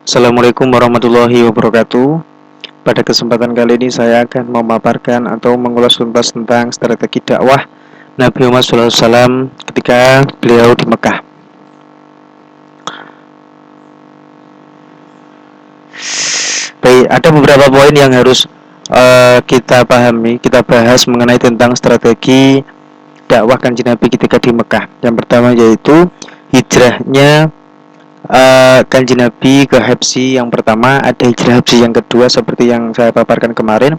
Assalamualaikum warahmatullahi wabarakatuh. Pada kesempatan kali ini saya akan memaparkan atau mengulas tuntas tentang strategi dakwah Nabi Muhammad SAW ketika beliau di Mekah. Baik, ada beberapa poin yang harus kita pahami, kita bahas mengenai tentang strategi dakwah Kanjeng Nabi ketika di Mekah. Yang pertama yaitu hijrahnya Kanjeng Nabi ke Habsyi. Yang pertama, ada hijrah Habsyi. Yang kedua, seperti yang saya paparkan kemarin,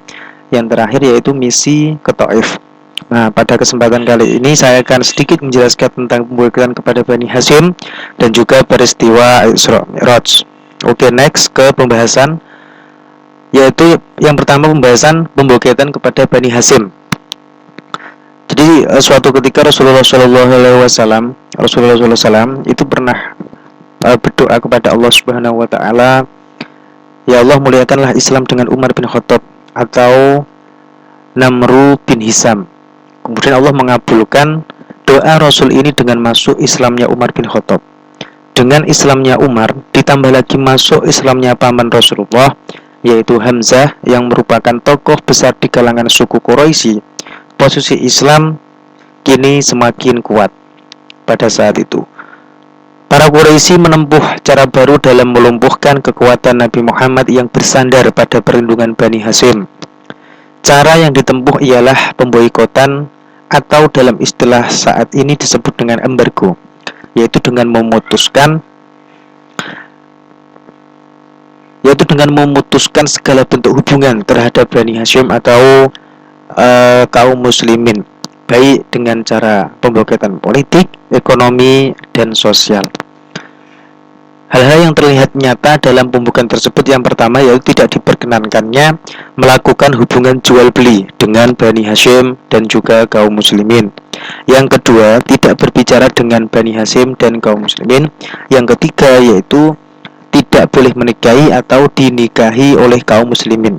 yang terakhir yaitu misi ke Taif. Nah, pada kesempatan kali ini saya akan sedikit menjelaskan tentang pembukaan kepada Bani Hashim dan juga peristiwa Isra Mi'raj. Oke, next ke pembahasan, yaitu yang pertama pembahasan pembukaan kepada Bani Hashim. Jadi suatu ketika Rasulullah SAW itu pernah berdoa kepada Allah Subhanahu wa taala, ya Allah, muliakanlah Islam dengan Umar bin Khattab atau Namru bin Hisam. Kemudian Allah mengabulkan doa Rasul ini dengan masuk Islamnya Umar bin Khattab. Dengan Islamnya Umar ditambah lagi masuk Islamnya paman Rasulullah, yaitu Hamzah, yang merupakan tokoh besar di kalangan suku Quraisy. Posisi Islam kini semakin kuat pada saat itu. Para Quraisy menempuh cara baru dalam melumpuhkan kekuatan Nabi Muhammad yang bersandar pada perlindungan Bani Hashim. Cara yang ditempuh ialah pemboikotan atau dalam istilah saat ini disebut dengan embargo, yaitu dengan memutuskan segala bentuk hubungan terhadap Bani Hashim atau kaum muslimin, baik dengan cara pemboikotan politik, ekonomi, dan sosial. Hal-hal yang terlihat nyata dalam pembukaan tersebut, yang pertama yaitu tidak diperkenankannya melakukan hubungan jual beli dengan Bani Hashim dan juga kaum muslimin. Yang kedua, tidak berbicara dengan Bani Hashim dan kaum muslimin. Yang ketiga yaitu tidak boleh menikahi atau dinikahi oleh kaum muslimin.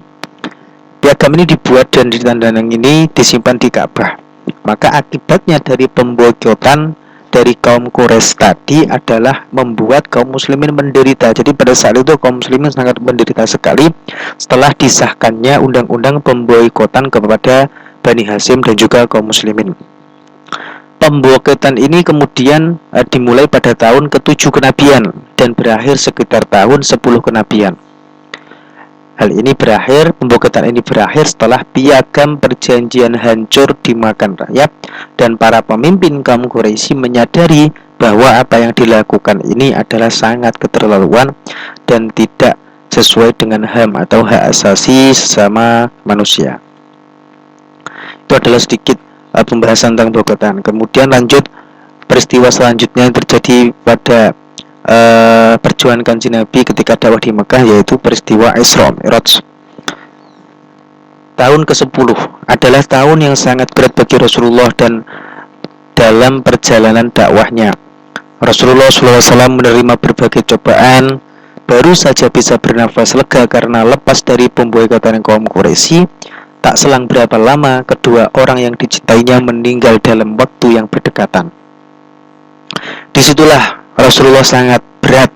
Piagam ini dibuat dan ditandangani ini disimpan di Ka'bah. Maka akibatnya dari pemboikotan dari kaum Quraisy tadi adalah membuat kaum muslimin menderita. Jadi pada saat itu kaum muslimin sangat menderita sekali setelah disahkannya undang-undang pemboikotan kepada Bani Hashim dan juga kaum muslimin. Pemboikotan ini kemudian dimulai pada tahun ke-7 kenabian dan berakhir sekitar tahun 10 kenabian. Pemboikotan ini berakhir setelah piagam perjanjian hancur dimakan rakyat dan para pemimpin kaum Quraisy menyadari bahwa apa yang dilakukan ini adalah sangat keterlaluan dan tidak sesuai dengan HAM atau hak asasi sesama manusia. Itu adalah sedikit pembahasan tentang pemboikotan. Kemudian lanjut peristiwa selanjutnya yang terjadi pada perjuangan Kanjeng Nabi ketika dakwah di Mekah, yaitu peristiwa Isra Mi'raj. Tahun ke-10 adalah tahun yang sangat berat bagi Rasulullah dan dalam perjalanan dakwahnya. Rasulullah SAW menerima berbagai cobaan, baru saja bisa bernafas lega karena lepas dari pemboikotan kaum Quraisy. Tak selang berapa lama, kedua orang yang dicintainya meninggal dalam waktu yang berdekatan. Disitulah Rasulullah sangat berat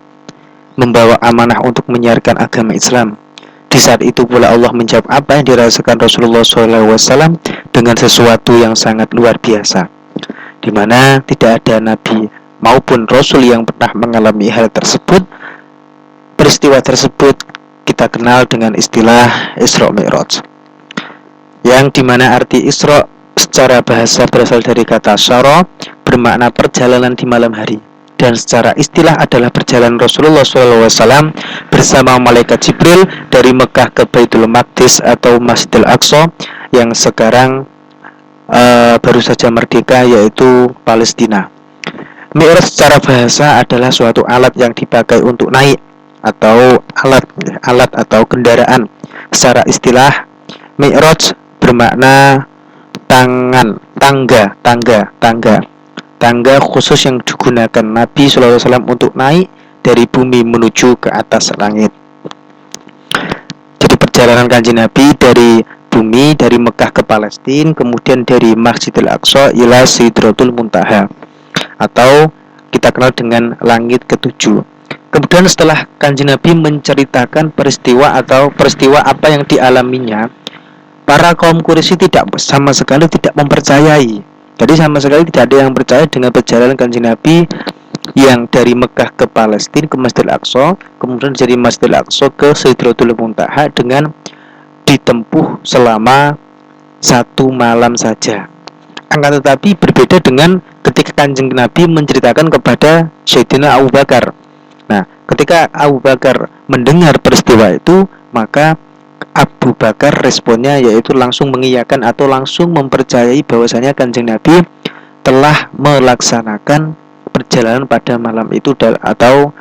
membawa amanah untuk menyiarkan agama Islam. Di saat itu pula Allah menjawab apa yang dirasakan Rasulullah SAW dengan sesuatu yang sangat luar biasa, di mana tidak ada nabi maupun rasul yang pernah mengalami hal tersebut. Peristiwa tersebut kita kenal dengan istilah Isra Mi'raj, yang dimana arti Isra secara bahasa berasal dari kata syara, bermakna perjalanan di malam hari, dan secara istilah adalah perjalanan Rasulullah SAW bersama malaikat Jibril dari Mekah ke Baitul Maqdis atau Masjidil Aqsa yang sekarang baru saja merdeka, yaitu Palestina. Mi'raj secara bahasa adalah suatu alat yang dipakai untuk naik atau alat atau kendaraan. Secara istilah, Mi'raj bermakna tangga khusus yang digunakan Nabi SAW untuk naik dari bumi menuju ke atas langit. Jadi perjalanan Kanjeng Nabi dari bumi, dari Mekah ke Palestina, kemudian dari Masjidil Aqsa ila Sidratul Muntaha, atau kita kenal dengan langit ke-7. Kemudian setelah Kanjeng Nabi menceritakan peristiwa apa yang dialaminya, para kaum Quraisy sama sekali tidak mempercayai. Jadi sama sekali tidak ada yang percaya dengan perjalanan Kanjeng Nabi yang dari Mekah ke Palestina ke Masjidil Aqsa, kemudian dari Masjidil Aqsa ke Sidratul Muntaha dengan ditempuh selama 1 malam saja. Akan tetapi berbeda dengan ketika Kanjeng Nabi menceritakan kepada Sayyidina Abu Bakar. Nah, ketika Abu Bakar mendengar peristiwa itu, maka Abu Bakar responnya yaitu langsung mengiyakan atau langsung mempercayai bahwasanya Kanjeng Nabi telah melaksanakan perjalanan pada malam itu atau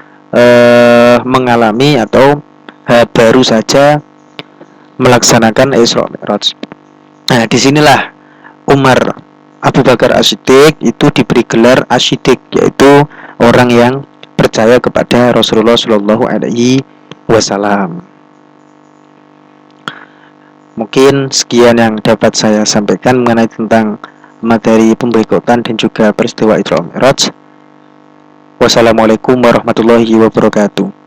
mengalami atau baru saja melaksanakan Isra Mi'raj. Nah, disinilah Umar Abu Bakar As-Siddiq itu diberi gelar As-Siddiq, yaitu orang yang percaya kepada Rasulullah Shallallahu Alaihi Wasallam. Mungkin sekian yang dapat saya sampaikan mengenai tentang materi pemboikotan dan juga peristiwa Isra Mi'raj. Wassalamualaikum warahmatullahi wabarakatuh.